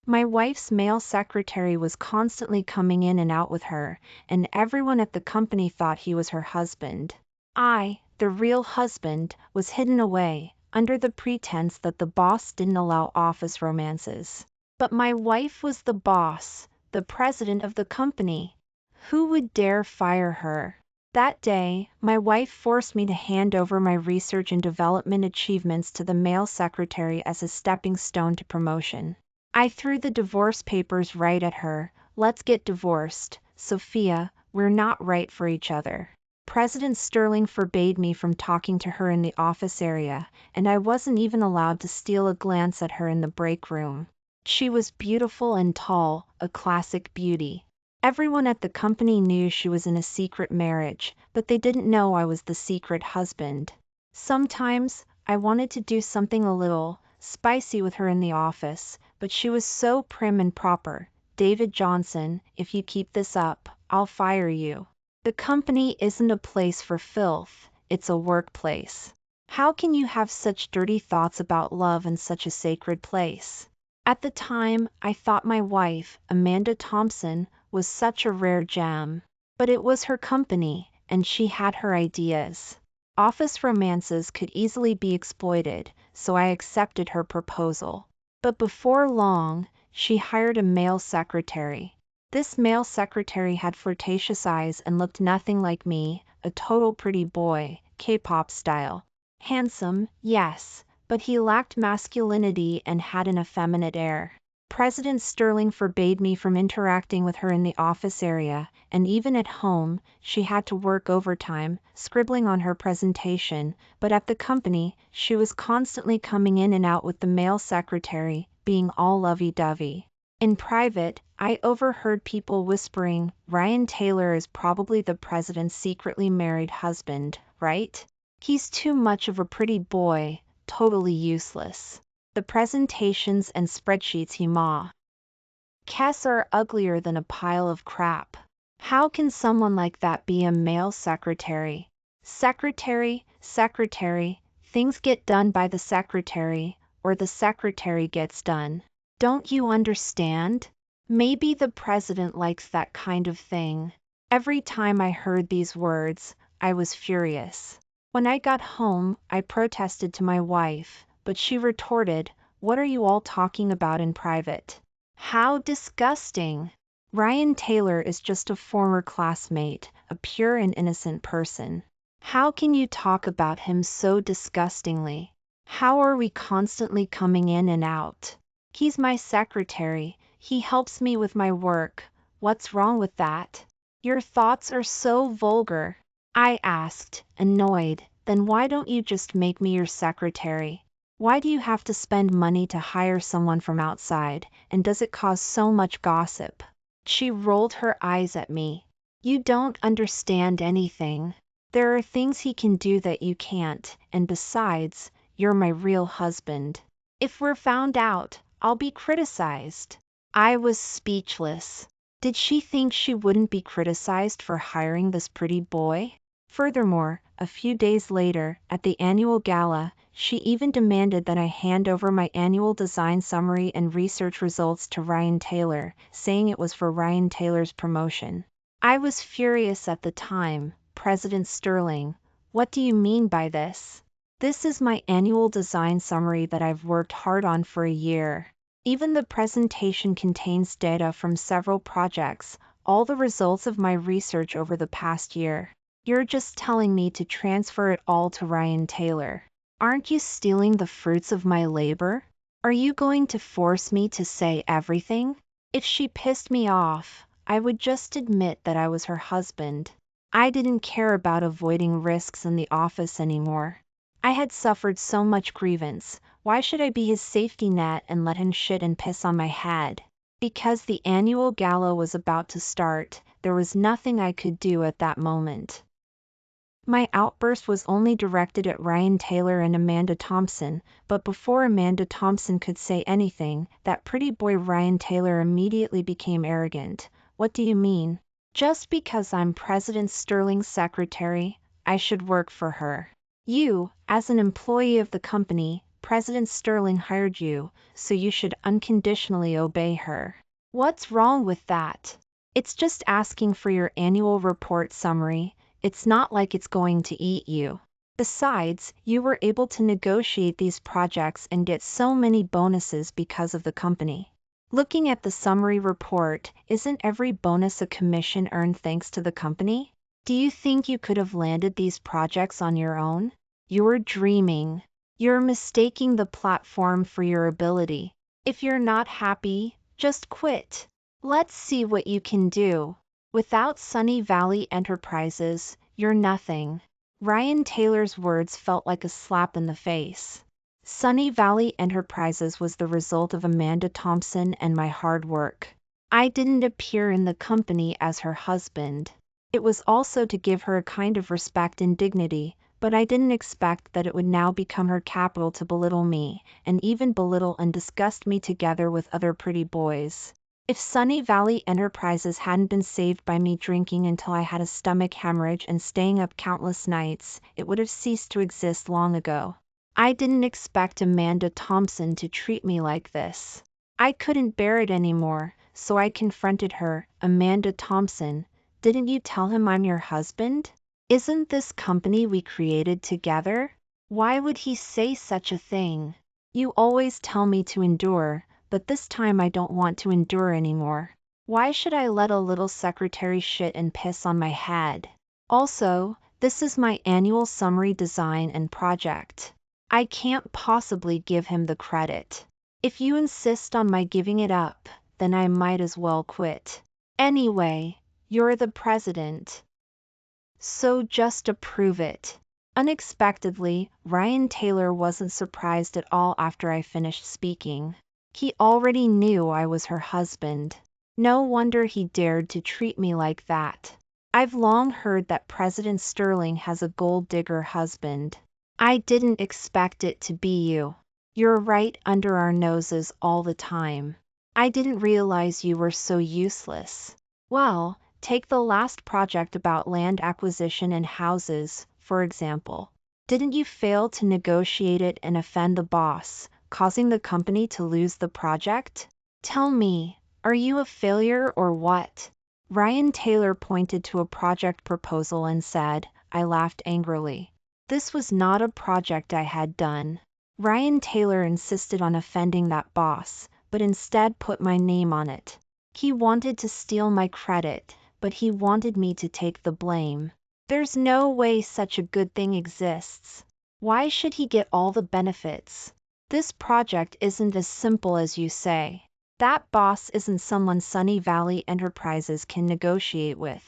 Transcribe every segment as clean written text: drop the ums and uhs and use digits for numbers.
My wife's male secretary was constantly coming in and out with her, and everyone at the company thought he was her husband. I, the real husband, was hidden away, under the pretense that the boss didn't allow office romances. But my wife was the boss, the president of the company. Who would dare fire her? That day, my wife forced me to hand over my research and development achievements to the male secretary as a stepping stone to promotion. I threw the divorce papers right at her. Let's get divorced, Sophia, we're not right for each other. President Sterling forbade me from talking to her in the office area, and I wasn't even allowed to steal a glance at her in the break room. She was beautiful and tall, a classic beauty. Everyone at the company knew she was in a secret marriage, but they didn't know I was the secret husband. Sometimes, I wanted to do something a little spicy with her in the office, but she was so prim and proper. David Johnson, if you keep this up, I'll fire you. The company isn't a place for filth, it's a workplace. How can you have such dirty thoughts about love in such a sacred place? At the time, I thought my wife, Amanda Thompson, was such a rare gem. But it was her company, and she had her ideas. Office romances could easily be exploited, so I accepted her proposal. But before long, she hired a male secretary. This male secretary had flirtatious eyes and looked nothing like me, a total pretty boy, K-pop style. Handsome, yes, but he lacked masculinity and had an effeminate air. President Sterling forbade me from interacting with her in the office area, and even at home, she had to work overtime, scribbling on her presentation, but at the company, she was constantly coming in and out with the male secretary, being all lovey-dovey. In private, I overheard people whispering, Ryan Taylor is probably the president's secretly married husband, right? He's too much of a pretty boy, totally useless. The presentations and spreadsheets he Cass are uglier than a pile of crap. How can someone like that be a male secretary? Secretary, things get done by the secretary, or the secretary gets done. Don't you understand? Maybe the president likes that kind of thing. Every time I heard these words, I was furious. When I got home, I protested to my wife, but she retorted, "What are you all talking about in private? How disgusting! Ryan Taylor is just a former classmate, a pure and innocent person. How can you talk about him so disgustingly? How are we constantly coming in and out? He's my secretary, he helps me with my work. What's wrong with that? Your thoughts are so vulgar." I asked, annoyed. Then why don't you just make me your secretary? Why do you have to spend money to hire someone from outside, and does it cause so much gossip? She rolled her eyes at me. You don't understand anything. There are things he can do that you can't, and besides, you're my real husband. If we're found out, I'll be criticized. I was speechless. Did she think she wouldn't be criticized for hiring this pretty boy? Furthermore, a few days later, at the annual gala, she even demanded that I hand over my annual design summary and research results to Ryan Taylor, saying it was for Ryan Taylor's promotion. I was furious at the time. President Sterling, what do you mean by this? This is my annual design summary that I've worked hard on for a year. Even the presentation contains data from several projects, all the results of my research over the past year. You're just telling me to transfer it all to Ryan Taylor. Aren't you stealing the fruits of my labor? Are you going to force me to say everything? If she pissed me off, I would just admit that I was her husband. I didn't care about avoiding risks in the office anymore. I had suffered so much grievance, why should I be his safety net and let him shit and piss on my head? Because the annual gala was about to start, there was nothing I could do at that moment. My outburst was only directed at Ryan Taylor and Amanda Thompson, but before Amanda Thompson could say anything, that pretty boy Ryan Taylor immediately became arrogant. What do you mean? Just because I'm President Sterling's secretary, I should work for her. You, as an employee of the company, President Sterling hired you, so you should unconditionally obey her. What's wrong with that? It's just asking for your annual report summary. It's not like it's going to eat you. Besides, you were able to negotiate these projects and get so many bonuses because of the company. Looking at the summary report, isn't every bonus a commission earned thanks to the company? Do you think you could have landed these projects on your own? You're dreaming. You're mistaking the platform for your ability. If you're not happy, just quit. Let's see what you can do. Without Sunny Valley Enterprises, you're nothing. Ryan Taylor's words felt like a slap in the face. Sunny Valley Enterprises was the result of Amanda Thompson and my hard work. I didn't appear in the company as her husband. It was also to give her a kind of respect and dignity, but I didn't expect that it would now become her capital to belittle me, and even belittle and disgust me together with other pretty boys. If Sunny Valley Enterprises hadn't been saved by me drinking until I had a stomach hemorrhage and staying up countless nights, it would have ceased to exist long ago. I didn't expect Amanda Thompson to treat me like this. I couldn't bear it anymore, so I confronted her. Amanda Thompson, didn't you tell him I'm your husband? Isn't this company we created together? Why would he say such a thing? You always tell me to endure, but this time I don't want to endure anymore. Why should I let a little secretary shit and piss on my head? Also, this is my annual summary design and project. I can't possibly give him the credit. If you insist on my giving it up, then I might as well quit. Anyway, you're the president. So just approve it. Unexpectedly, Ryan Taylor wasn't surprised at all after I finished speaking. He already knew I was her husband. No wonder he dared to treat me like that. I've long heard that President Sterling has a gold digger husband. I didn't expect it to be you. You're right under our noses all the time. I didn't realize you were so useless. Well, take the last project about land acquisition and houses, for example. Didn't you fail to negotiate it and offend the boss, causing the company to lose the project? Tell me, are you a failure or what? Ryan Taylor pointed to a project proposal and said. I laughed angrily. This was not a project I had done. Ryan Taylor insisted on offending that boss, but instead put my name on it. He wanted to steal my credit, but he wanted me to take the blame. There's no way such a good thing exists. Why should he get all the benefits? This project isn't as simple as you say. That boss isn't someone Sunny Valley Enterprises can negotiate with.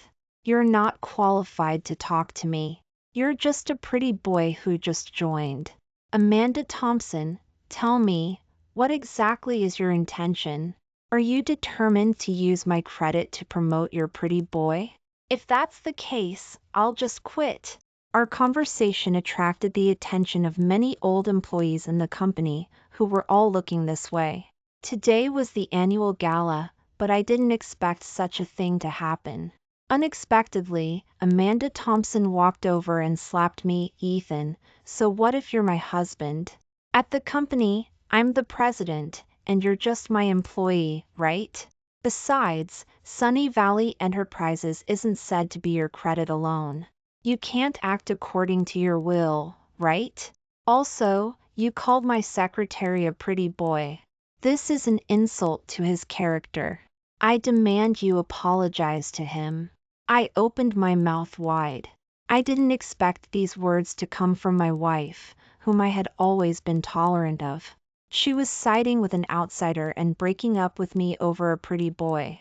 You're not qualified to talk to me. You're just a pretty boy who just joined. Amanda Thompson, tell me, what exactly is your intention? Are you determined to use my credit to promote your pretty boy? If that's the case, I'll just quit. Our conversation attracted the attention of many old employees in the company, who were all looking this way. Today was the annual gala, but I didn't expect such a thing to happen. Unexpectedly, Amanda Thompson walked over and slapped me. Ethan, so what if you're my husband? At the company, I'm the president, and you're just my employee, right? Besides, Sunny Valley Enterprises isn't said to be your credit alone. You can't act according to your will, right? Also, you called my secretary a pretty boy. This is an insult to his character. I demand you apologize to him. I opened my mouth wide. I didn't expect these words to come from my wife, whom I had always been tolerant of. She was siding with an outsider and breaking up with me over a pretty boy.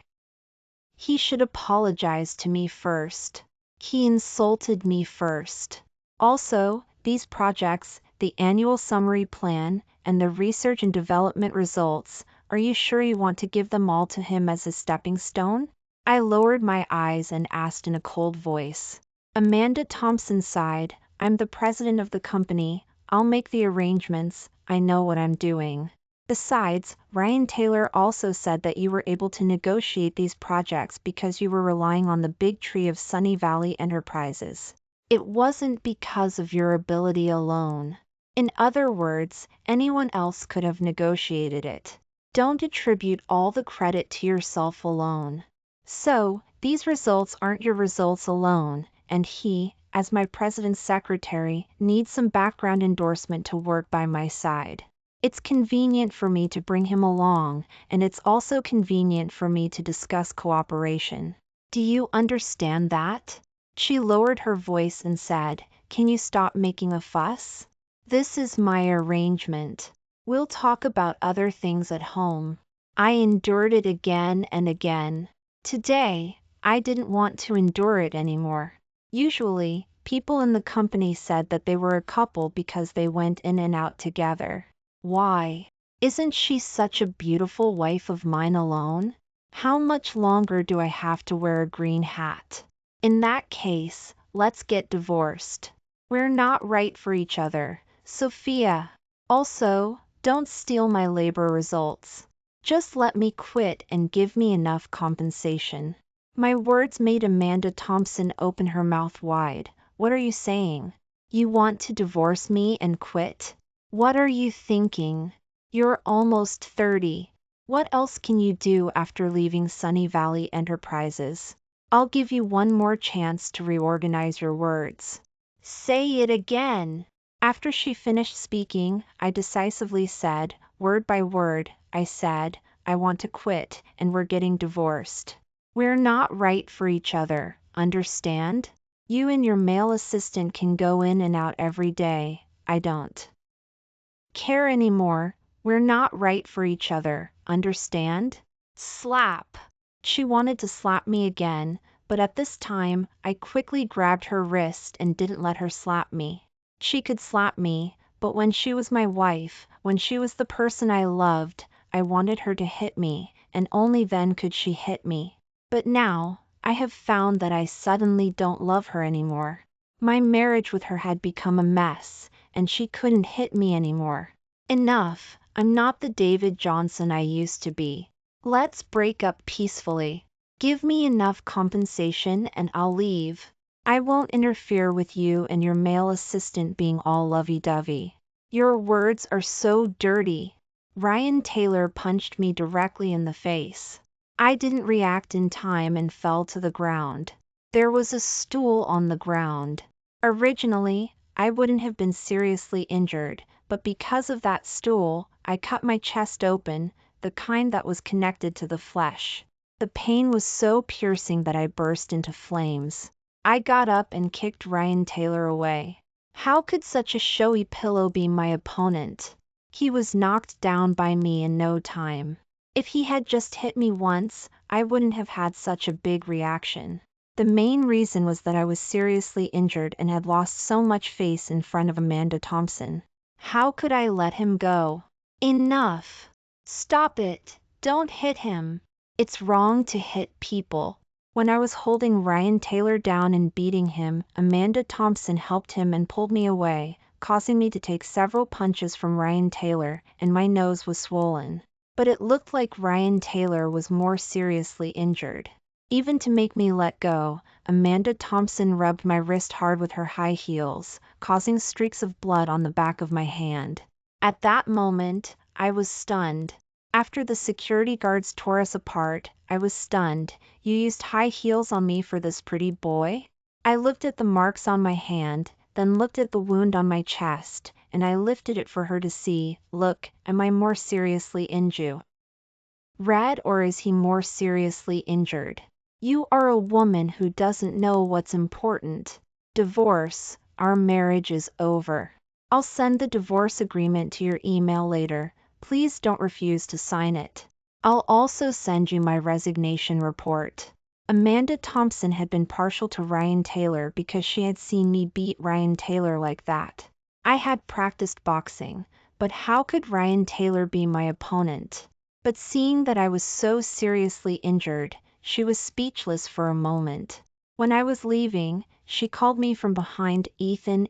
He should apologize to me first. He insulted me first. Also, these projects, the annual summary plan, and the research and development results, are you sure you want to give them all to him as a stepping stone? I lowered my eyes and asked in a cold voice. Amanda Thompson sighed. I'm the president of the company. I'll make the arrangements. I know what I'm doing. Besides, Ryan Taylor also said that you were able to negotiate these projects because you were relying on the big tree of Sunny Valley Enterprises. It wasn't because of your ability alone. In other words, anyone else could have negotiated it. Don't attribute all the credit to yourself alone. So, these results aren't your results alone, and he, as my president's secretary, needs some background endorsement to work by my side. It's convenient for me to bring him along, and it's also convenient for me to discuss cooperation. Do you understand that? She lowered her voice and said, "Can you stop making a fuss? This is my arrangement. We'll talk about other things at home." I endured it again and again. Today, I didn't want to endure it anymore. Usually, people in the company said that they were a couple because they went in and out together. Why? Isn't she such a beautiful wife of mine alone? How much longer do I have to wear a green hat? In that case, let's get divorced. We're not right for each other, Sophia. Also, don't steal my labor results. Just let me quit and give me enough compensation. My words made Amanda Thompson open her mouth wide. What are you saying? You want to divorce me and quit? What are you thinking? You're almost 30. What else can you do after leaving Sunny Valley Enterprises? I'll give you one more chance to reorganize your words. Say it again. After she finished speaking, I decisively said, word by word, I said, I want to quit, and we're getting divorced. We're not right for each other, understand? You and your male assistant can go in and out every day. I don't care anymore. We're not right for each other, understand? Slap. She wanted to slap me again, but at this time, I quickly grabbed her wrist and didn't let her slap me. She could slap me, but when she was my wife, when she was the person I loved, I wanted her to hit me, and only then could she hit me. But now, I have found that I suddenly don't love her anymore. My marriage with her had become a mess, and she couldn't hit me anymore. Enough, I'm not the David Johnson I used to be. Let's break up peacefully. Give me enough compensation and I'll leave. I won't interfere with you and your male assistant being all lovey-dovey. Your words are so dirty. Ryan Taylor punched me directly in the face. I didn't react in time and fell to the ground. There was a stool on the ground. Originally, I wouldn't have been seriously injured, but because of that stool, I cut my chest open, the kind that was connected to the flesh. The pain was so piercing that I burst into flames. I got up and kicked Ryan Taylor away. How could such a showy pillow be my opponent? He was knocked down by me in no time. If he had just hit me once, I wouldn't have had such a big reaction. The main reason was that I was seriously injured and had lost so much face in front of Amanda Thompson. How could I let him go? Enough! Stop it! Don't hit him! It's wrong to hit people. When I was holding Ryan Taylor down and beating him, Amanda Thompson helped him and pulled me away, causing me to take several punches from Ryan Taylor, and my nose was swollen. But it looked like Ryan Taylor was more seriously injured. Even to make me let go, Amanda Thompson rubbed my wrist hard with her high heels, causing streaks of blood on the back of my hand. At that moment, I was stunned. After the security guards tore us apart, I was stunned. You used high heels on me for this pretty boy? I looked at the marks on my hand, then looked at the wound on my chest, and I lifted it for her to see. Look, am I more seriously injured? Red, or is he more seriously injured? You are a woman who doesn't know what's important. Divorce, our marriage is over. I'll send the divorce agreement to your email later. Please don't refuse to sign it. I'll also send you my resignation report. Amanda Thompson had been partial to Ryan Taylor because she had seen me beat Ryan Taylor like that. I had practiced boxing, but how could Ryan Taylor be my opponent? But seeing that I was so seriously injured, she was speechless for a moment. When I was leaving, she called me from behind. Ethan,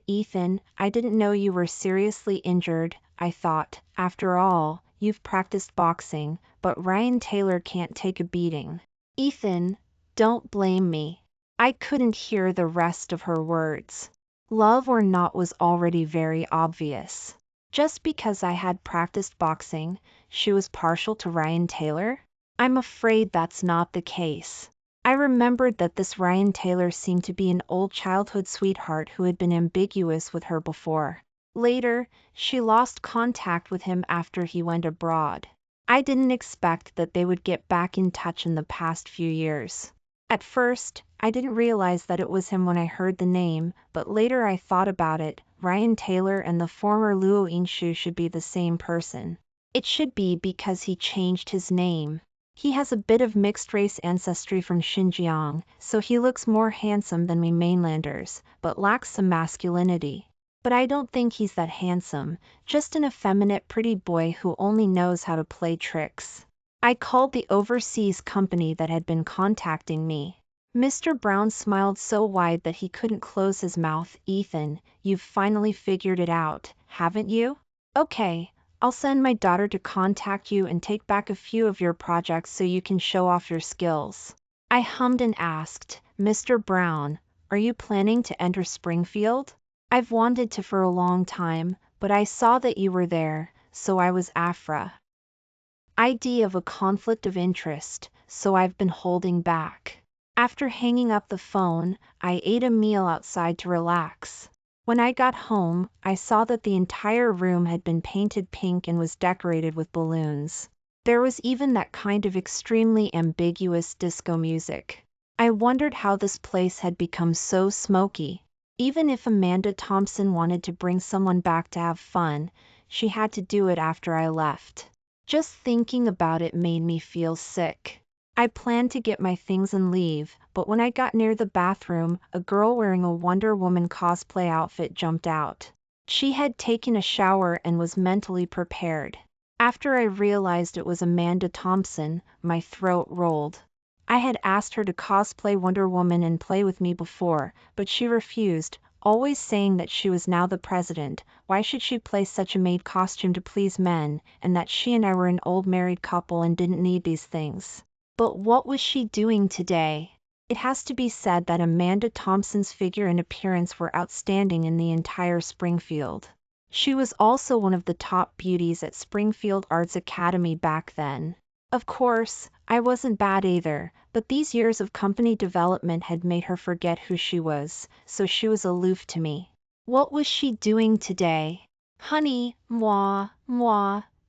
I didn't know you were seriously injured. I thought, after all, you've practiced boxing, but Ryan Taylor can't take a beating. Ethan, don't blame me. I couldn't hear the rest of her words. Love or not was already very obvious. Just because I had practiced boxing, she was partial to Ryan Taylor? I'm afraid that's not the case. I remembered that this Ryan Taylor seemed to be an old childhood sweetheart who had been ambiguous with her before. Later, she lost contact with him after he went abroad. I didn't expect that they would get back in touch in the past few years. At first, I didn't realize that it was him when I heard the name, but later I thought about it. Ryan Taylor and the former Luo Yinshu should be the same person. It should be because he changed his name. He has a bit of mixed-race ancestry from Xinjiang, so he looks more handsome than we mainlanders, but lacks some masculinity. But I don't think he's that handsome, just an effeminate pretty boy who only knows how to play tricks. I called the overseas company that had been contacting me. Mr. Brown smiled so wide that he couldn't close his mouth. Ethan, you've finally figured it out, haven't you? Okay, I'll send my daughter to contact you and take back a few of your projects so you can show off your skills. I hummed and asked, Mr. Brown, are you planning to enter Springfield? I've wanted to for a long time, but I saw that you were there, so I was afraid of a conflict of interest, so I've been holding back. After hanging up the phone, I ate a meal outside to relax. When I got home, I saw that the entire room had been painted pink and was decorated with balloons. There was even that kind of extremely ambiguous disco music. I wondered how this place had become so smoky. Even if Amanda Thompson wanted to bring someone back to have fun, she had to do it after I left. Just thinking about it made me feel sick. I planned to get my things and leave, but when I got near the bathroom, a girl wearing a Wonder Woman cosplay outfit jumped out. She had taken a shower and was mentally prepared. After I realized it was Amanda Thompson, my throat rolled. I had asked her to cosplay Wonder Woman and play with me before, but she refused, always saying that she was now the president. Why should she play such a maid costume to please men, and that she and I were an old married couple and didn't need these things? But what was she doing today? It has to be said that Amanda Thompson's figure and appearance were outstanding in the entire Springfield. She was also one of the top beauties at Springfield Arts Academy back then. Of course, I wasn't bad either, but these years of company development had made her forget who she was, so she was aloof to me. What was she doing today? Honey,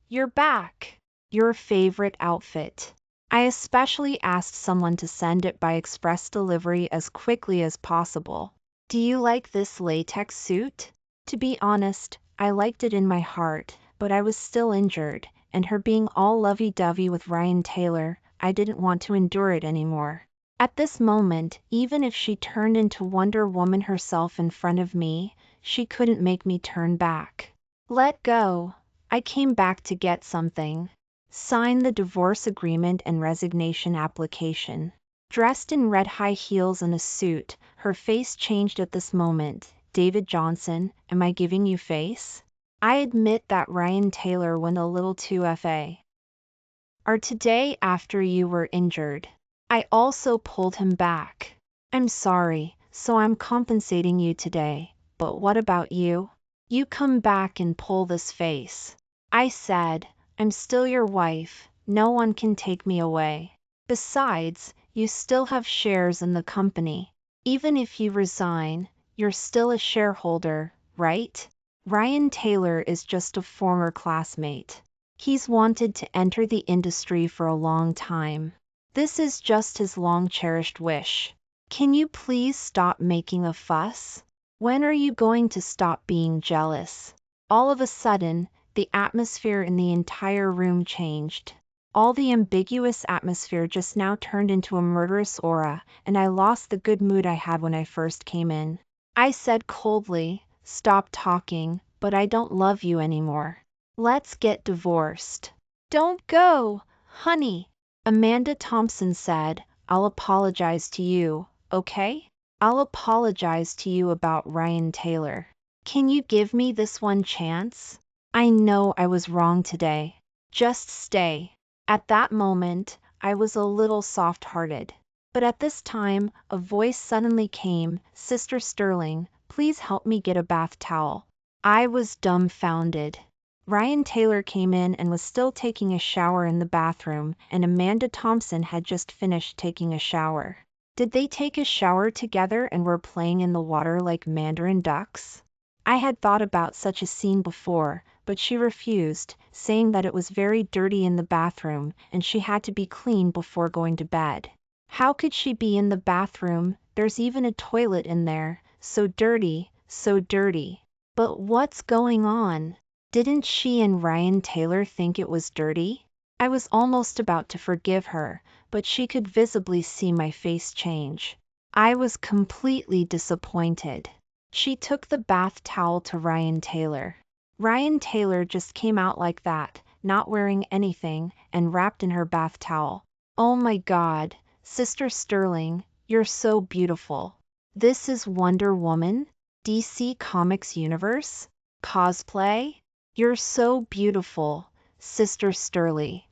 you're back. Your favorite outfit. I especially asked someone to send it by express delivery as quickly as possible. Do you like this latex suit? To be honest, I liked it in my heart, but I was still injured, and her being all lovey-dovey with Ryan Taylor, I didn't want to endure it anymore. At this moment, even if she turned into Wonder Woman herself in front of me, she couldn't make me turn back. Let go. I came back to get something. Sign the divorce agreement and resignation application. Dressed in red high heels and a suit, her face changed at this moment. David Johnson, am I giving you face? I admit that Ryan Taylor went a little too far. Or today after you were injured. I also pulled him back. I'm sorry, so I'm compensating you today, but what about you? You come back and pull this face. I said, I'm still your wife, no one can take me away. Besides, you still have shares in the company. Even if you resign, you're still a shareholder, right? Ryan Taylor is just a former classmate. He's wanted to enter the industry for a long time. This is just his long-cherished wish. Can you please stop making a fuss? When are you going to stop being jealous? All of a sudden, the atmosphere in the entire room changed. All the ambiguous atmosphere just now turned into a murderous aura, and I lost the good mood I had when I first came in. I said coldly, stop talking, but I don't love you anymore. Let's get divorced. Don't go, honey. Amanda Thompson said, I'll apologize to you, okay? I'll apologize to you about Ryan Taylor. Can you give me this one chance? I know I was wrong today. Just stay. At that moment, I was a little soft-hearted. But at this time, a voice suddenly came, Sister Sterling, Please help me get a bath towel. I was dumbfounded. Ryan Taylor came in and was still taking a shower in the bathroom, and Amanda Thompson had just finished taking a shower. Did they take a shower together and were playing in the water like mandarin ducks? I had thought about such a scene before, but she refused, saying that it was very dirty in the bathroom and she had to be clean before going to bed. How could she be in the bathroom? There's even a toilet in there. So dirty, so dirty. But what's going on? Didn't she and Ryan Taylor think it was dirty? I was almost about to forgive her, but she could visibly see my face change. I was completely disappointed. She took the bath towel to Ryan Taylor. Ryan Taylor just came out like that, not wearing anything, and wrapped in her bath towel. Oh my God, Sister Sterling, you're so beautiful. This is Wonder Woman? DC Comics Universe? Cosplay? You're so beautiful, Sister Sterling.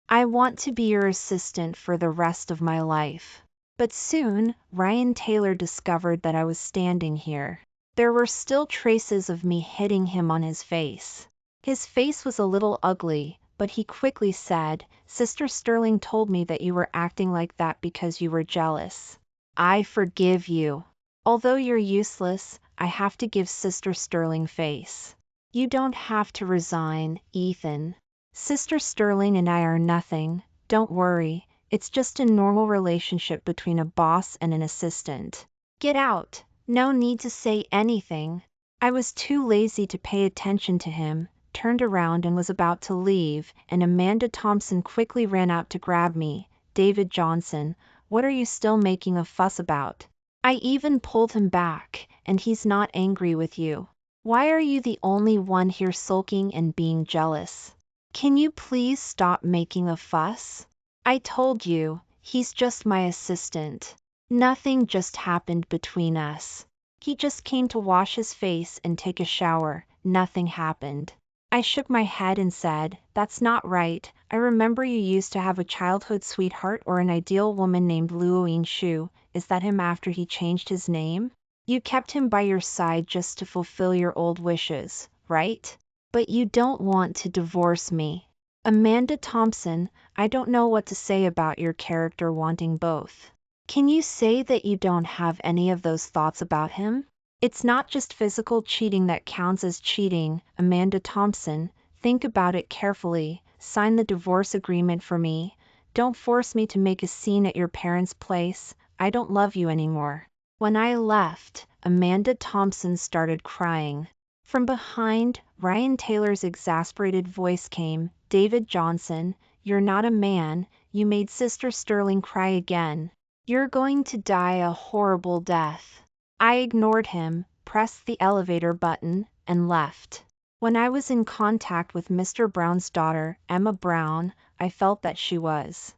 I want to be your assistant for the rest of my life. But soon, Ryan Taylor discovered that I was standing here. There were still traces of me hitting him on his face. His face was a little ugly, but he quickly said, Sister Sterling told me that you were acting like that because you were jealous. I forgive you. Although you're useless, I have to give Sister Sterling face. You don't have to resign, Ethan. Sister Sterling and I are nothing, don't worry, it's just a normal relationship between a boss and an assistant. Get out, no need to say anything. I was too lazy to pay attention to him, turned around and was about to leave, and Amanda Thompson quickly ran out to grab me. David Johnson, what are you still making a fuss about? I even pulled him back, and he's not angry with you. Why are you the only one here sulking and being jealous? Can you please stop making a fuss? I told you, he's just my assistant. Nothing just happened between us. He just came to wash his face and take a shower. Nothing happened. I shook my head and said, that's not right. I remember you used to have a childhood sweetheart or an ideal woman named Luoyin Shu. Is that him after he changed his name? You kept him by your side just to fulfill your old wishes, right? But you don't want to divorce me. Amanda Thompson, I don't know what to say about your character wanting both. Can you say that you don't have any of those thoughts about him? It's not just physical cheating that counts as cheating, Amanda Thompson. Think about it carefully. Sign the divorce agreement for me. Don't force me to make a scene at your parents' place. I don't love you anymore. When I left, Amanda Thompson started crying. From behind, Ryan Taylor's exasperated voice came, David Johnson, you're not a man, you made Sister Sterling cry again. You're going to die a horrible death. I ignored him, pressed the elevator button, and left. When I was in contact with Mr. Brown's daughter, Emma Brown, I felt that she was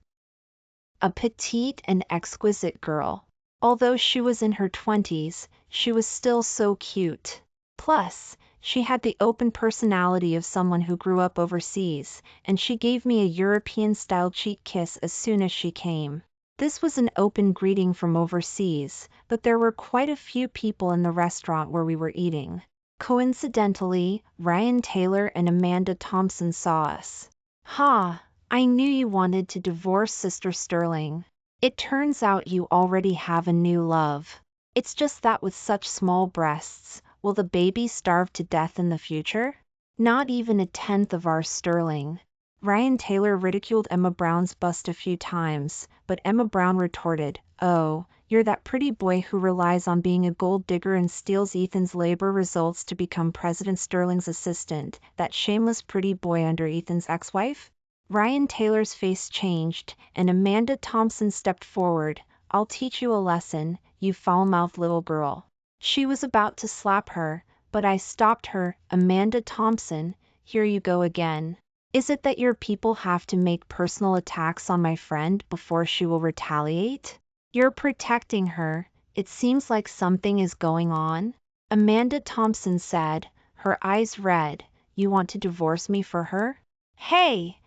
a petite and exquisite girl. Although she was in her 20s, she was still so cute. Plus, she had the open personality of someone who grew up overseas, and she gave me a European-style cheek kiss as soon as she came. This was an open greeting from overseas, but there were quite a few people in the restaurant where we were eating. Coincidentally, Ryan Taylor and Amanda Thompson saw us. Ha! I knew you wanted to divorce Sister Sterling. It turns out you already have a new love. It's just that with such small breasts, will the baby starve to death in the future? Not even a tenth of our Sterling. Ryan Taylor ridiculed Emma Brown's bust a few times, but Emma Brown retorted, oh, you're that pretty boy who relies on being a gold digger and steals Ethan's labor results to become President Sterling's assistant, that shameless pretty boy under Ethan's ex-wife? Ryan Taylor's face changed, and Amanda Thompson stepped forward. I'll teach you a lesson, you foul-mouthed little girl. She was about to slap her, but I stopped her. Amanda Thompson, here you go again. Is it that your people have to make personal attacks on my friend before she will retaliate? You're protecting her. It seems like something is going on. Amanda Thompson said, her eyes red. You want to divorce me for her? Hey,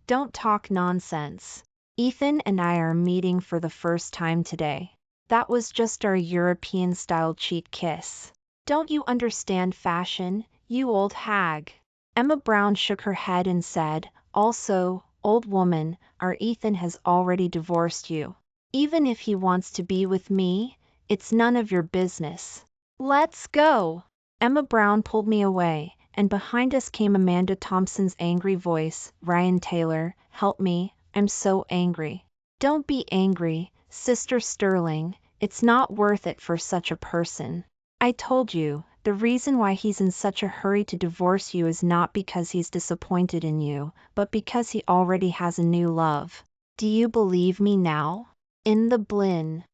don't talk nonsense. Ethan and I are meeting for the first time today. That was just our European-style cheek kiss. Don't you understand fashion, you old hag? Emma Brown shook her head and said, also, old woman, our Ethan has already divorced you. Even if he wants to be with me, it's none of your business. Let's go. Emma Brown pulled me away, and behind us came Amanda Thompson's angry voice. Ryan Taylor, help me, I'm so angry. Don't be angry, Sister Sterling, it's not worth it for such a person. I told you, the reason why he's in such a hurry to divorce you is not because he's disappointed in you, but because he already has a new love. Do you believe me now? In the Blinn.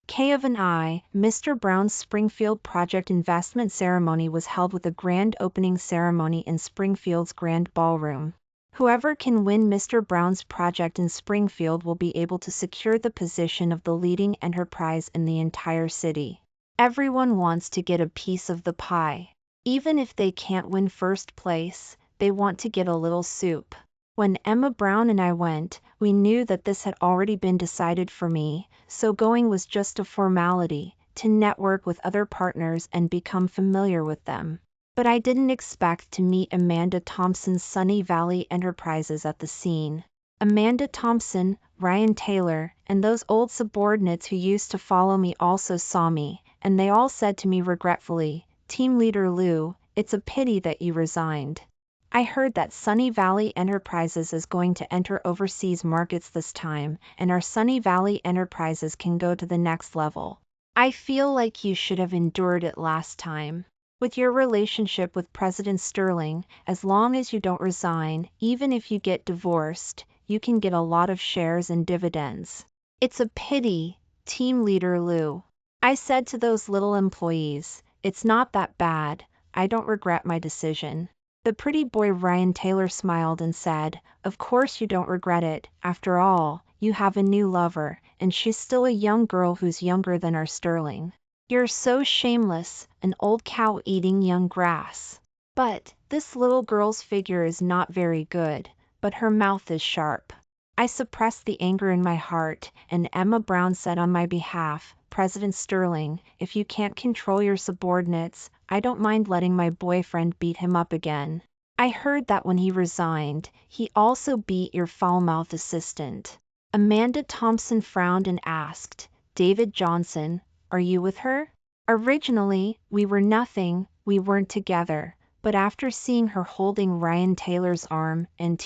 K of an I, Mr. Brown's Springfield project investment ceremony was held with a grand opening ceremony in Springfield's Grand Ballroom. Whoever can win Mr. Brown's project in Springfield will be able to secure the position of the leading enterprise in the entire city. Everyone wants to get a piece of the pie. Even if they can't win first place, they want to get a little soup. When Emma Brown and I went, we knew that this had already been decided for me, so going was just a formality, to network with other partners and become familiar with them. But I didn't expect to meet Amanda Thompson's Sunny Valley Enterprises at the scene. Amanda Thompson, Ryan Taylor, and those old subordinates who used to follow me also saw me, and they all said to me regretfully, Team Leader Lou, it's a pity that you resigned. I heard that Sunny Valley Enterprises is going to enter overseas markets this time, and our Sunny Valley Enterprises can go to the next level. I feel like you should have endured it last time. With your relationship with President Sterling, as long as you don't resign, even if you get divorced, you can get a lot of shares and dividends. It's a pity, Team Leader Lou. I said to those little employees, it's not that bad, I don't regret my decision. The pretty boy Ryan Taylor smiled and said, of course you don't regret it, after all, you have a new lover, and she's still a young girl who's younger than our Sterling. You're so shameless, an old cow eating young grass. But, this little girl's figure is not very good, but her mouth is sharp. I suppressed the anger in my heart, and Emma Brown said on my behalf, President Sterling, if you can't control your subordinates, I don't mind letting my boyfriend beat him up again. I heard that when he resigned, he also beat your foul-mouthed assistant. Amanda Thompson frowned and asked, David Johnson, are you with her? Originally, we were nothing, we weren't together, but after seeing her holding Ryan Taylor's arm and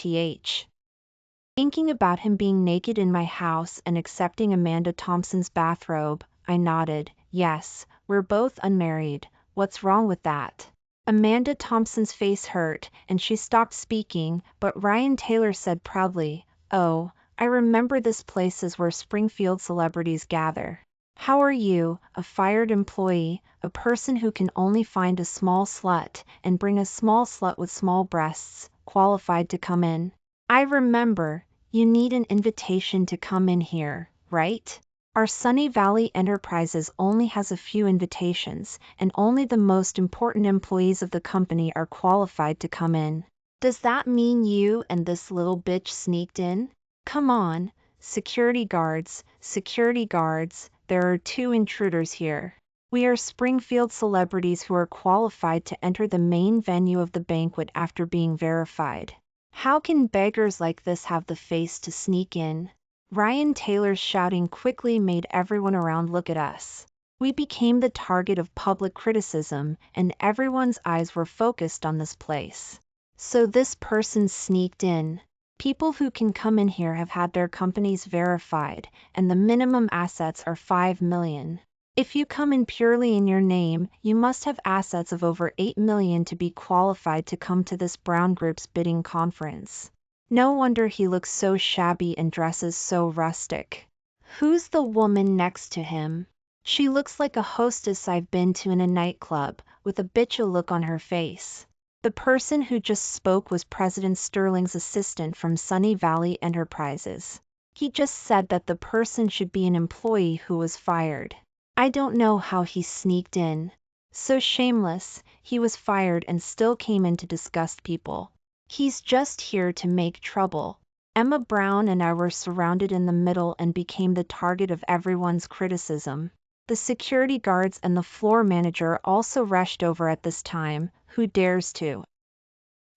thinking about him being naked in my house and accepting Amanda Thompson's bathrobe, I nodded, yes, we're both unmarried, what's wrong with that? Amanda Thompson's face hurt, and she stopped speaking, but Ryan Taylor said proudly, oh, I remember this place is where Springfield celebrities gather. How are you, a fired employee, a person who can only find a small slut and bring a small slut with small breasts, qualified to come in? I remember, you need an invitation to come in here, right? Our Sunny Valley Enterprises only has a few invitations, and only the most important employees of the company are qualified to come in. Does that mean you and this little bitch sneaked in? Come on, security guards, there are 2 intruders here. We are Springfield celebrities who are qualified to enter the main venue of the banquet after being verified. How can beggars like this have the face to sneak in? Ryan Taylor's shouting quickly made everyone around look at us. We became the target of public criticism, and everyone's eyes were focused on this place. So this person sneaked in. People who can come in here have had their companies verified, and the minimum assets are $5 million. If you come in purely in your name, you must have assets of over $8 million to be qualified to come to this Brown Group's bidding conference. No wonder he looks so shabby and dresses so rustic. Who's the woman next to him? She looks like a hostess I've been to in a nightclub, with a bitcha look on her face. The person who just spoke was President Sterling's assistant from Sunny Valley Enterprises. He just said that the person should be an employee who was fired. I don't know how he sneaked in. So shameless, he was fired and still came in to disgust people. He's just here to make trouble. Emma Brown and I were surrounded in the middle and became the target of everyone's criticism. The security guards and the floor manager also rushed over at this time. Who dares to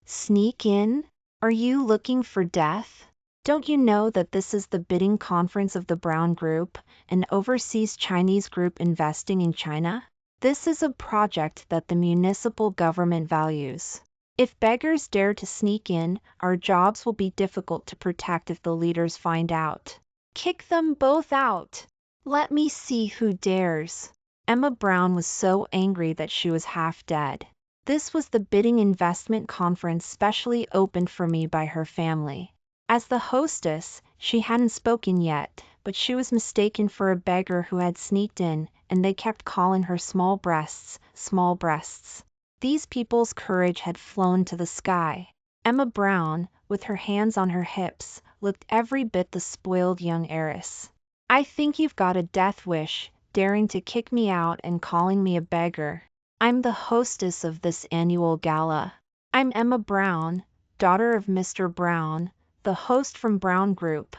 sneak in? Are you looking for death? Don't you know that this is the bidding conference of the Brown Group, an overseas Chinese group investing in China? This is a project that the municipal government values. If beggars dare to sneak in, our jobs will be difficult to protect if the leaders find out. Kick them both out. Let me see who dares. Emma Brown was so angry that she was half dead. This was the bidding investment conference specially opened for me by her family. As the hostess, she hadn't spoken yet, but she was mistaken for a beggar who had sneaked in, and they kept calling her small breasts, small breasts. These people's courage had flown to the sky. Emma Brown, with her hands on her hips, looked every bit the spoiled young heiress. I think you've got a death wish, daring to kick me out and calling me a beggar. I'm the hostess of this annual gala. I'm Emma Brown, daughter of Mr. Brown, the host from Brown Group.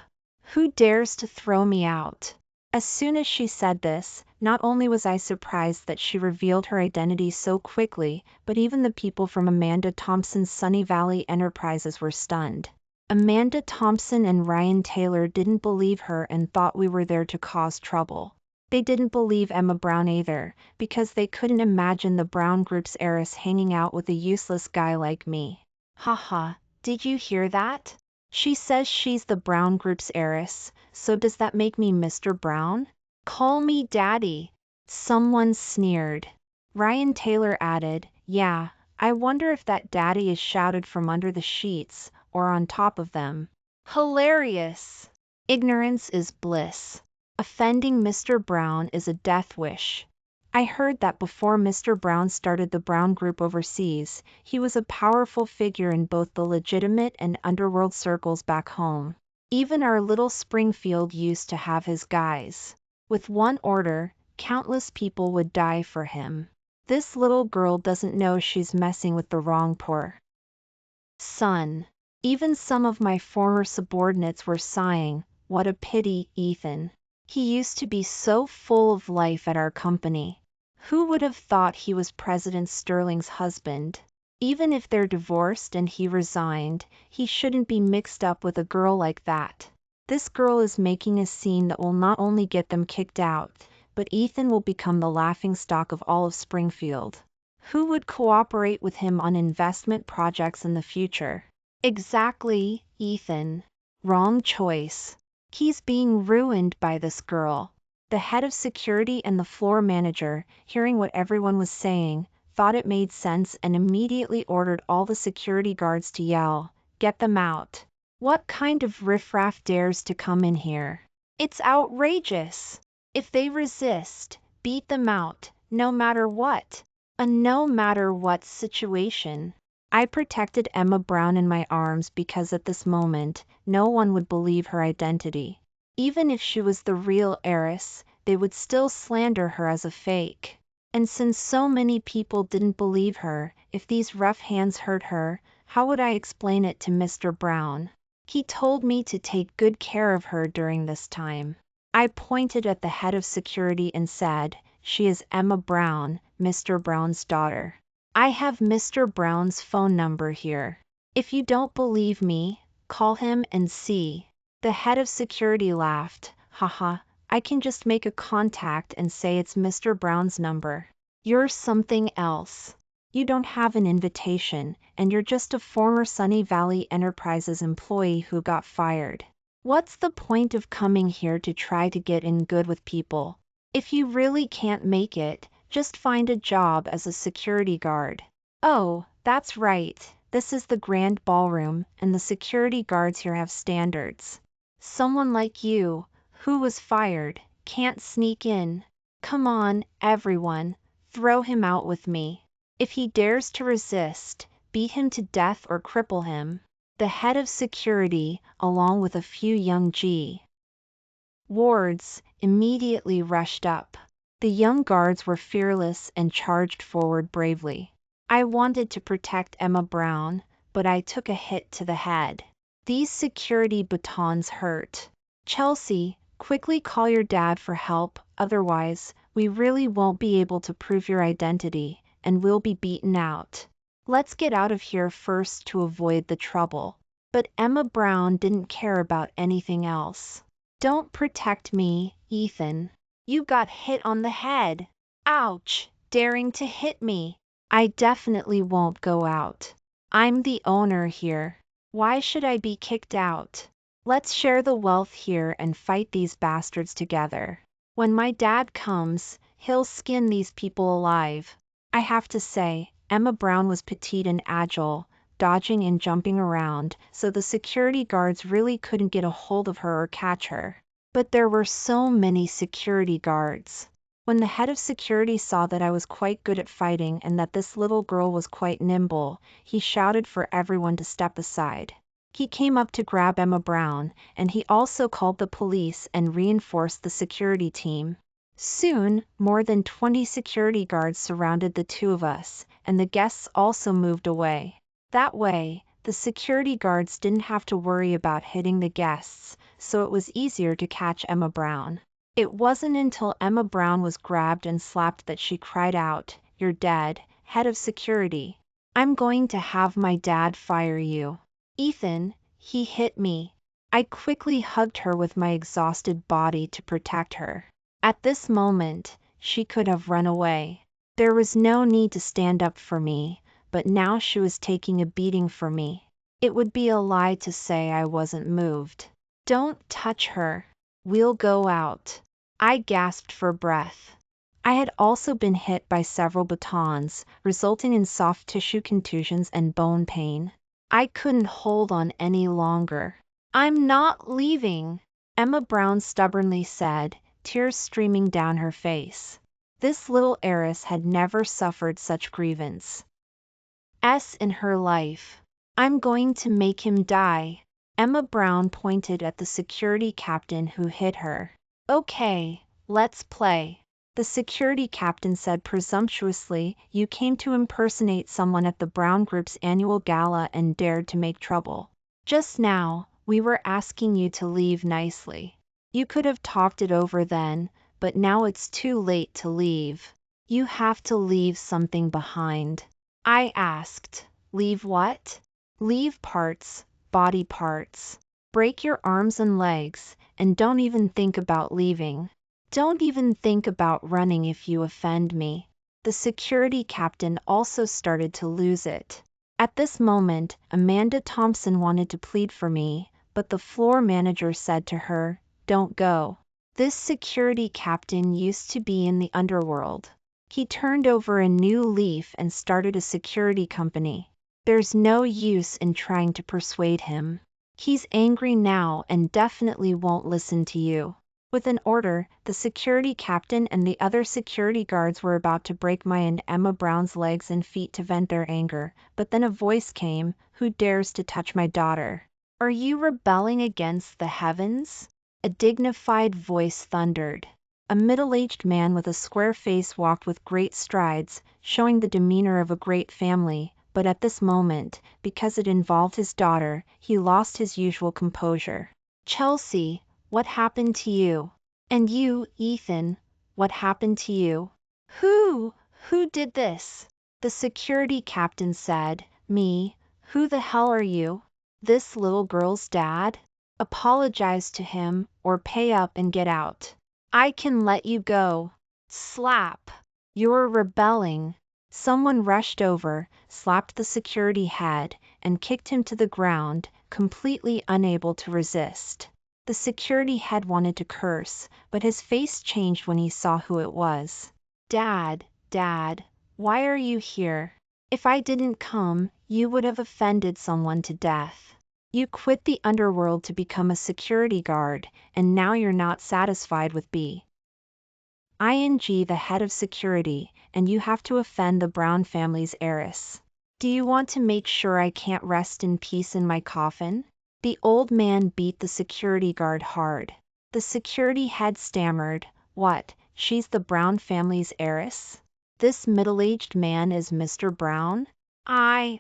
Who dares to throw me out? As soon as she said this, not only was I surprised that she revealed her identity so quickly, but even the people from Amanda Thompson's Sunny Valley Enterprises were stunned. Amanda Thompson and Ryan Taylor didn't believe her and thought we were there to cause trouble. They didn't believe Emma Brown either, because they couldn't imagine the Brown Group's heiress hanging out with a useless guy like me. Haha, did you hear that? She says she's the Brown Group's heiress, so does that make me Mr. Brown? Call me Daddy. Someone sneered. Ryan Taylor added, yeah, I wonder if that Daddy is shouted from under the sheets, or on top of them. Hilarious. Ignorance is bliss. Offending Mr. Brown is a death wish. I heard that before Mr. Brown started the Brown Group overseas, he was a powerful figure in both the legitimate and underworld circles back home. Even our little Springfield used to have his guys. With one order, countless people would die for him. This little girl doesn't know she's messing with the wrong poor son. Even some of my former subordinates were sighing, what a pity, Ethan. He used to be so full of life at our company. Who would have thought he was President Sterling's husband? Even if they're divorced and he resigned, he shouldn't be mixed up with a girl like that. This girl is making a scene that will not only get them kicked out, but Ethan will become the laughingstock of all of Springfield. Who would cooperate with him on investment projects in the future? Exactly, Ethan. Wrong choice. He's being ruined by this girl. The head of security and the floor manager, hearing what everyone was saying, thought it made sense and immediately ordered all the security guards to yell, "Get them out." What kind of riffraff dares to come in here? It's outrageous. If they resist, beat them out, no matter what. A no matter what situation. I protected Emma Brown in my arms because at this moment, no one would believe her identity. Even if she was the real heiress, they would still slander her as a fake. And since so many people didn't believe her, if these rough hands hurt her, how would I explain it to Mr. Brown? He told me to take good care of her during this time. I pointed at the head of security and said, she is Emma Brown, Mr. Brown's daughter. I have Mr. Brown's phone number here. If you don't believe me, call him and see. The head of security laughed. Haha, I can just make a contact and say it's Mr. Brown's number. You're something else. You don't have an invitation, and you're just a former Sunny Valley Enterprises employee who got fired. What's the point of coming here to try to get in good with people? If you really can't make it, just find a job as a security guard. Oh, that's right. This is the grand ballroom, and the security guards here have standards. Someone like you, who was fired, can't sneak in. Come on, everyone, throw him out with me. If he dares to resist, beat him to death or cripple him. The head of security, along with a few young wards, immediately rushed up. The young guards were fearless and charged forward bravely. I wanted to protect Emma Brown, but I took a hit to the head. These security batons hurt. Chelsea, quickly call your dad for help, otherwise, we really won't be able to prove your identity, and we'll be beaten out. Let's get out of here first to avoid the trouble. But Emma Brown didn't care about anything else. Don't protect me, Ethan. You got hit on the head. Ouch, daring to hit me. I definitely won't go out. I'm the owner here. Why should I be kicked out? Let's share the wealth here and fight these bastards together. When my dad comes, he'll skin these people alive. I have to say, Emma Brown was petite and agile, dodging and jumping around, so the security guards really couldn't get a hold of her or catch her. But there were so many security guards. When the head of security saw that I was quite good at fighting and that this little girl was quite nimble, he shouted for everyone to step aside. He came up to grab Emma Brown, and he also called the police and reinforced the security team. Soon, more than 20 security guards surrounded the two of us, and the guests also moved away. That way, the security guards didn't have to worry about hitting the guests, so it was easier to catch Emma Brown. It wasn't until Emma Brown was grabbed and slapped that she cried out, "You're dead, head of security. I'm going to have my dad fire you." Ethan, he hit me. I quickly hugged her with my exhausted body to protect her. At this moment, she could have run away. There was no need to stand up for me, but now she was taking a beating for me. It would be a lie to say I wasn't moved. Don't touch her. We'll go out. I gasped for breath. I had also been hit by several batons, resulting in soft tissue contusions and bone pain. I couldn't hold on any longer. "I'm not leaving," Emma Brown stubbornly said, tears streaming down her face. This little heiress had never suffered such grievance in her life. "I'm going to make him die." Emma Brown pointed at the security captain who hit her. "Okay, let's play." The security captain said presumptuously, "You came to impersonate someone at the Brown Group's annual gala and dared to make trouble. Just now, we were asking you to leave nicely. You could have talked it over then, but now it's too late to leave. You have to leave something behind." I asked, "Leave what?" "Leave parts, body parts. Break your arms and legs, and don't even think about leaving. Don't even think about running if you offend me." The security captain also started to lose it. At this moment, Amanda Thompson wanted to plead for me, but the floor manager said to her, "Don't go." This security captain used to be in the underworld. He turned over a new leaf and started a security company. There's no use in trying to persuade him. He's angry now and definitely won't listen to you. With an order, the security captain and the other security guards were about to break my and Emma Brown's legs and feet to vent their anger, but then a voice came, "Who dares to touch my daughter? Are you rebelling against the heavens?" A dignified voice thundered. A middle-aged man with a square face walked with great strides, showing the demeanor of a great family, but at this moment, because it involved his daughter, he lost his usual composure. "Chelsea, what happened to you? And you, Ethan, what happened to you?" Who did this?" The security captain said. "Me. Who the hell are you?" "This little girl's dad. Apologize to him, or pay up and get out. I can let you go." Slap. "You're rebelling." Someone rushed over, slapped the security head, and kicked him to the ground, completely unable to resist. The security head wanted to curse, but his face changed when he saw who it was. Dad, why are you here? If I didn't come, you would have offended someone to death. You quit the underworld to become a security guard, and now you're not satisfied with being the head of security, and you have to offend the Brown family's heiress. Do you want to make sure I can't rest in peace in my coffin?" The old man beat the security guard hard. The security head stammered, "What, she's the Brown family's heiress? This middle-aged man is Mr. Brown?" I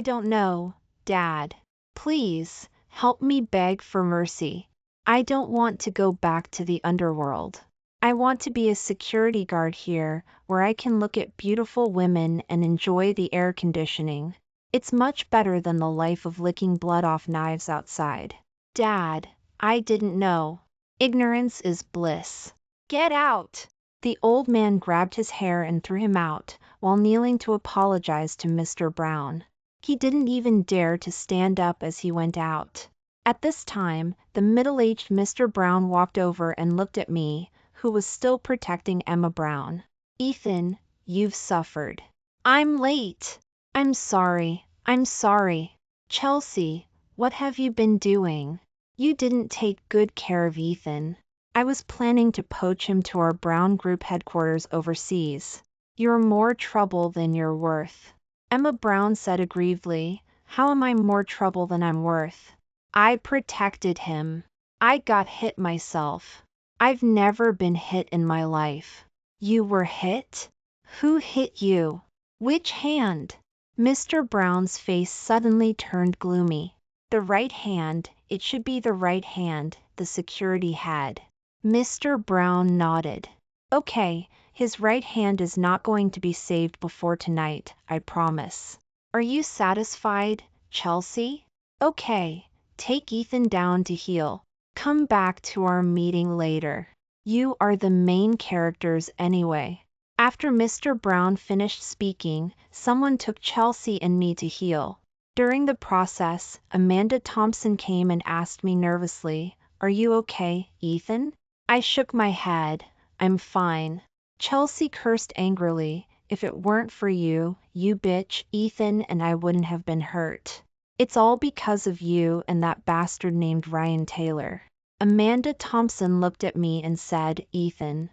don't know, Dad. Please, help me beg for mercy. I don't want to go back to the underworld. I want to be a security guard here, where I can look at beautiful women and enjoy the air conditioning. It's much better than the life of licking blood off knives outside. Dad, I didn't know. Ignorance is bliss. Get out! The old man grabbed his hair and threw him out, while kneeling to apologize to Mr. Brown. He didn't even dare to stand up as he went out. At this time, the middle-aged Mr. Brown walked over and looked at me, who was still protecting Emma Brown. Ethan, you've suffered. I'm late. I'm sorry. I'm sorry. Chelsea, what have you been doing? You didn't take good care of Ethan. I was planning to poach him to our Brown Group headquarters overseas. You're more trouble than you're worth. Emma Brown said aggrievedly, How am I more trouble than I'm worth? I protected him. I got hit myself. I've never been hit in my life. You were hit? Who hit you? Which hand? Mr. Brown's face suddenly turned gloomy. The right hand, it should be the right hand, the security had. Mr. Brown nodded. Okay, his right hand is not going to be saved before tonight, I promise. Are you satisfied, Chelsea? Okay, take Ethan down to heal. Come back to our meeting later. You are the main characters anyway. After Mr. Brown finished speaking, someone took Chelsea and me to heal. During the process, Amanda Thompson came and asked me nervously, Are you okay, Ethan? I shook my head. I'm fine. Chelsea cursed angrily. If it weren't for you, you bitch, Ethan and I wouldn't have been hurt. It's all because of you and that bastard named Ryan Taylor. Amanda Thompson looked at me and said, Ethan.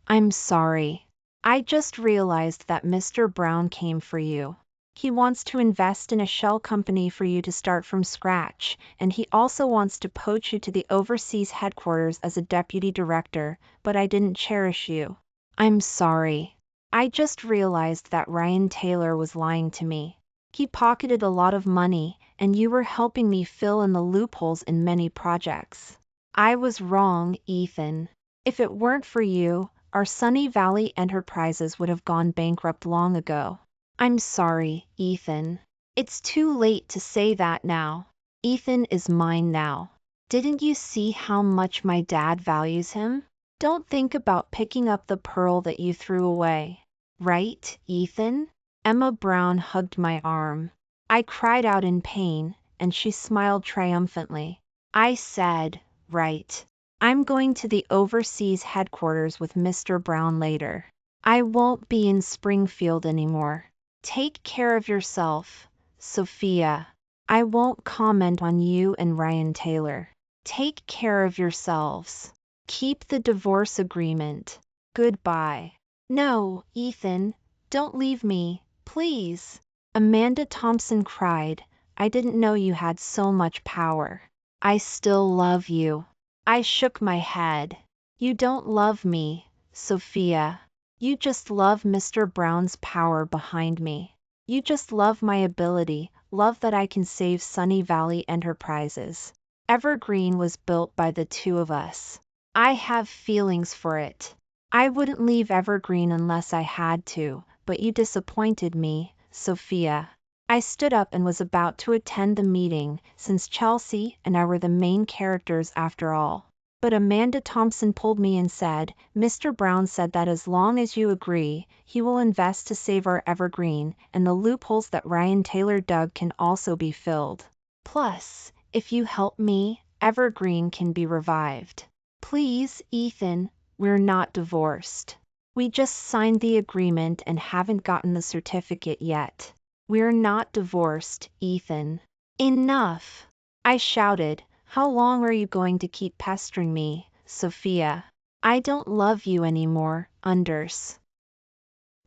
I'm sorry. I just realized that Mr. Brown came for you. He wants to invest in a shell company for you to start from scratch, and he also wants to poach you to the overseas headquarters as a deputy director, but I didn't cherish you. I'm sorry. I just realized that Ryan Taylor was lying to me. He pocketed a lot of money, and you were helping me fill in the loopholes in many projects. I was wrong, Ethan. If it weren't for you, our Sunny Valley Enterprises would have gone bankrupt long ago. I'm sorry, Ethan. It's too late to say that now. Ethan is mine now. Didn't you see how much my dad values him? Don't think about picking up the pearl that you threw away. Right, Ethan? Emma Brown hugged my arm. I cried out in pain, and she smiled triumphantly. I said, right. I'm going to the overseas headquarters with Mr. Brown later. I won't be in Springfield anymore. Take care of yourself, Sophia. I won't comment on you and Ryan Taylor. Take care of yourselves. Keep the divorce agreement. Goodbye. No, Ethan, don't leave me, please. Amanda Thompson cried. I didn't know you had so much power. I still love you. I shook my head. You don't love me, Sophia. You just love Mr. Brown's power behind me. You just love my ability, love that I can save Sunny Valley Enterprises. Evergreen was built by the two of us. I have feelings for it. I wouldn't leave Evergreen unless I had to, but you disappointed me, Sophia. I stood up and was about to attend the meeting, since Chelsea and I were the main characters after all. But Amanda Thompson pulled me and said, Mr. Brown said that as long as you agree, he will invest to save our Evergreen, and the loopholes that Ryan Taylor dug can also be filled. Plus, if you help me, Evergreen can be revived. Please, Ethan, we're not divorced. We just signed the agreement and haven't gotten the certificate yet. We're not divorced, Ethan. Enough! I shouted. How long are you going to keep pestering me, Sophia? I don't love you anymore, Unders.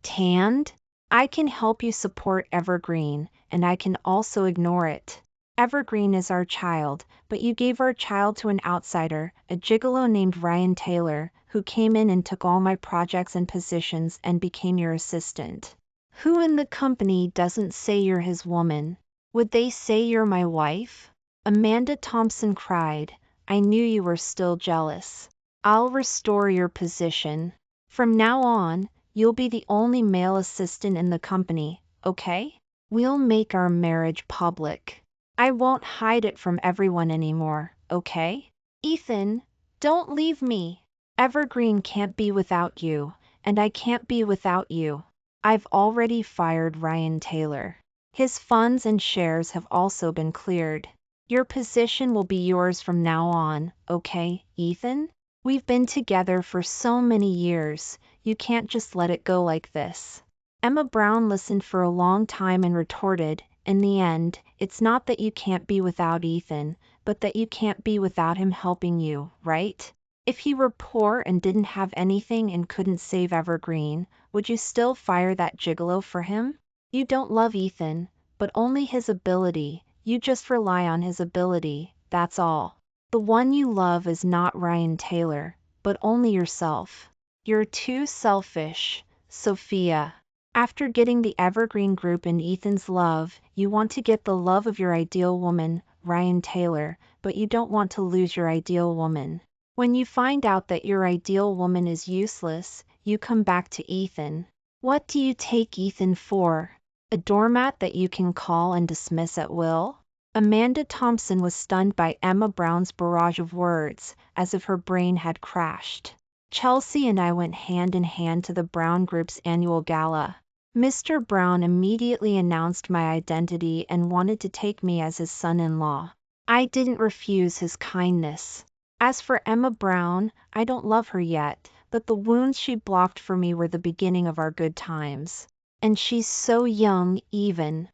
Tand? I can help you support Evergreen, and I can also ignore it. Evergreen is our child, but you gave our child to an outsider, a gigolo named Ryan Taylor, who came in and took all my projects and positions and became your assistant. Who in the company doesn't say you're his woman? Would they say you're my wife? Amanda Thompson cried. I knew you were still jealous. I'll restore your position. From now on, you'll be the only male assistant in the company, okay? We'll make our marriage public. I won't hide it from everyone anymore, okay? Ethan, don't leave me. Evergreen can't be without you, and I can't be without you. I've already fired Ryan Taylor. His funds and shares have also been cleared. Your position will be yours from now on, okay, Ethan? We've been together for so many years, you can't just let it go like this. Emma Brown listened for a long time and retorted, in the end, it's not that you can't be without Ethan, but that you can't be without him helping you, right? If he were poor and didn't have anything and couldn't save Evergreen, would you still fire that gigolo for him? You don't love Ethan, but only his ability, you just rely on his ability, that's all. The one you love is not Ryan Taylor, but only yourself. You're too selfish, Sophia. After getting the Evergreen Group and Ethan's love, you want to get the love of your ideal woman, Ryan Taylor, but you don't want to lose your ideal woman. When you find out that your ideal woman is useless, you come back to Ethan. What do you take Ethan for? A doormat that you can call and dismiss at will? Amanda Thompson was stunned by Emma Brown's barrage of words, as if her brain had crashed. Chelsea and I went hand in hand to the Brown Group's annual gala. Mr. Brown immediately announced my identity and wanted to take me as his son-in-law. I didn't refuse his kindness. As for Emma Brown, I don't love her yet, but the wounds she blocked for me were the beginning of our good times. And she's so young, even.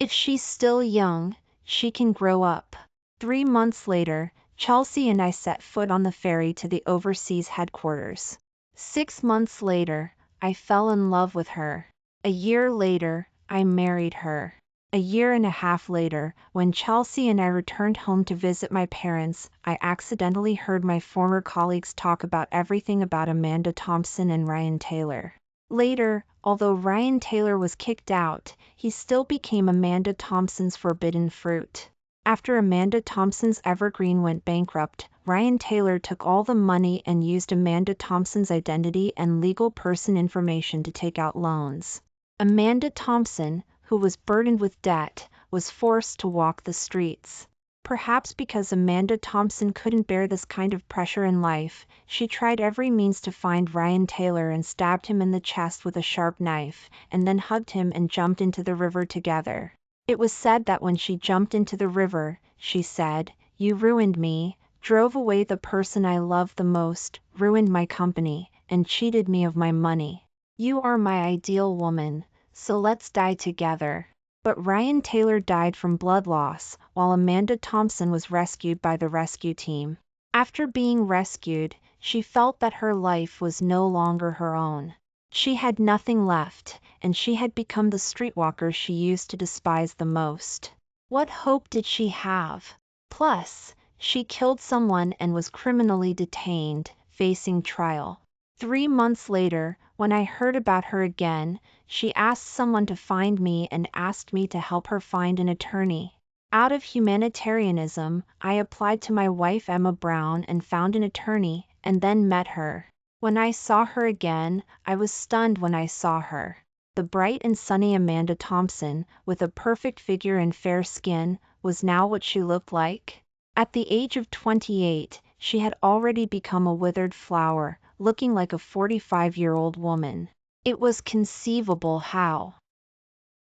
If she's still young, she can grow up. 3 months later, Chelsea and I set foot on the ferry to the overseas headquarters. 6 months later, I fell in love with her. A year later, I married her. A year and a half later, when Chelsea and I returned home to visit my parents, I accidentally heard my former colleagues talk about everything about Amanda Thompson and Ryan Taylor. Later, although Ryan Taylor was kicked out, he still became Amanda Thompson's forbidden fruit. After Amanda Thompson's Evergreen went bankrupt, Ryan Taylor took all the money and used Amanda Thompson's identity and legal person information to take out loans. Amanda Thompson, who was burdened with debt, was forced to walk the streets. Perhaps because Amanda Thompson couldn't bear this kind of pressure in life, she tried every means to find Ryan Taylor and stabbed him in the chest with a sharp knife, and then hugged him and jumped into the river together. It was said that when she jumped into the river, she said, "You ruined me, drove away the person I loved the most, ruined my company, and cheated me of my money. You are my ideal woman, so let's die together." But Ryan Taylor died from blood loss, while Amanda Thompson was rescued by the rescue team. After being rescued, she felt that her life was no longer her own. She had nothing left, and she had become the streetwalker she used to despise the most. What hope did she have? Plus, she killed someone and was criminally detained, facing trial. 3 months later, when I heard about her again, she asked someone to find me and asked me to help her find an attorney. Out of humanitarianism, I applied to my wife Emma Brown and found an attorney, and then met her. When I saw her again, I was stunned when I saw her. The bright and sunny Amanda Thompson, with a perfect figure and fair skin, was now what she looked like. At the age of 28, she had already become a withered flower, looking like a 45-year-old woman. It was conceivable how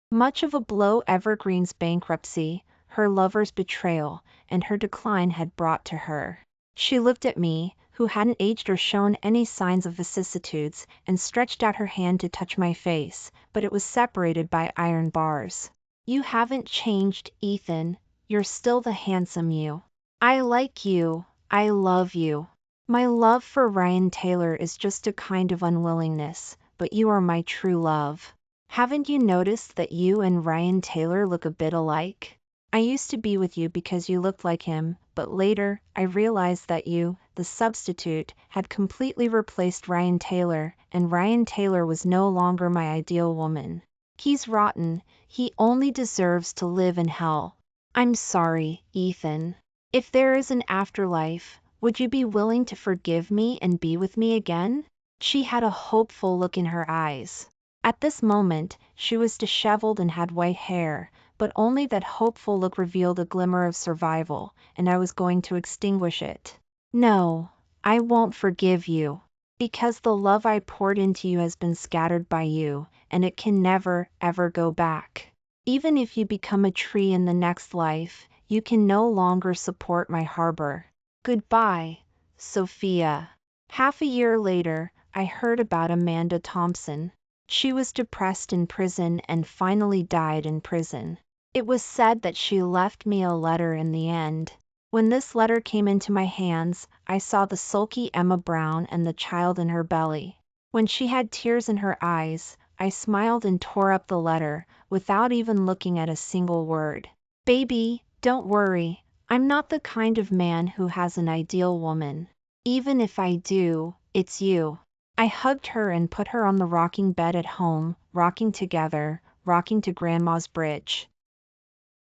much of a blow Evergreen's bankruptcy, her lover's betrayal, and her decline had brought to her. She looked at me, who hadn't aged or shown any signs of vicissitudes, and stretched out her hand to touch my face, but it was separated by iron bars. "You haven't changed, Ethan. You're still the handsome you. I like you. I love you. My love for Ryan Taylor is just a kind of unwillingness, but you are my true love. Haven't you noticed that you and Ryan Taylor look a bit alike? I used to be with you because you looked like him, but later, I realized that you, the substitute, had completely replaced Ryan Taylor, and Ryan Taylor was no longer my ideal woman. He's rotten, He only deserves to live in hell. I'm sorry, Ethan. If there is an afterlife, would you be willing to forgive me and be with me again? She had a hopeful look in her eyes. At this moment, she was disheveled and had white hair, but only that hopeful look revealed a glimmer of survival, and I was going to extinguish it. No, I won't forgive you. Because the love I poured into you has been scattered by you, and it can never, ever go back. Even if you become a tree in the next life, you can no longer support my harbor. Goodbye, Sophia. Half a year later, I heard about Amanda Thompson. She was depressed in prison and finally died in prison. It was said that she left me a letter in the end. When this letter came into my hands, I saw the sulky Emma Brown and the child in her belly. When she had tears in her eyes, I smiled and tore up the letter, without even looking at a single word. Baby, don't worry, I'm not the kind of man who has an ideal woman. Even if I do, it's you. I hugged her and put her on the rocking bed at home, rocking together, rocking to Grandma's bridge.